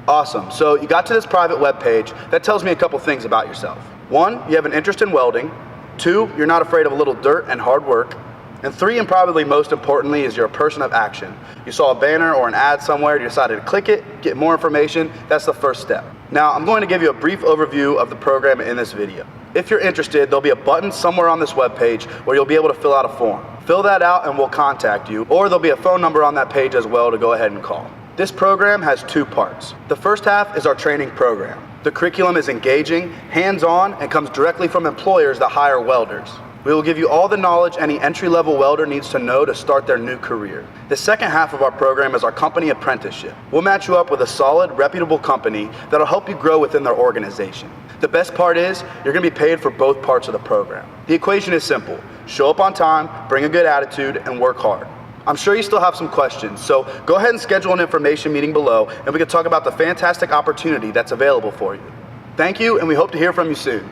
Awesome. So you got to this private web page. That tells me a couple things about yourself. 1, you have an interest in welding. 2, you're not afraid of a little dirt and hard work. And 3, and probably most importantly, is you're a person of action. You saw a banner or an ad somewhere, you decided to click it, get more information. That's the first step. Now, I'm going to give you a brief overview of the program in this video. If you're interested, there'll be a button somewhere on this webpage where you'll be able to fill out a form. Fill that out and we'll contact you, or there'll be a phone number on that page as well to go ahead and call. This program has 2 parts. The first half is our training program. The curriculum is engaging, hands-on, and comes directly from employers that hire welders. We will give you all the knowledge any entry-level welder needs to know to start their new career. The second half of our program is our company apprenticeship. We'll match you up with a solid, reputable company that'll help you grow within their organization. The best part is, you're going to be paid for both parts of the program. The equation is simple. Show up on time, bring a good attitude, and work hard. I'm sure you still have some questions, so go ahead and schedule an information meeting below, and we can talk about the fantastic opportunity that's available for you. Thank you, and we hope to hear from you soon.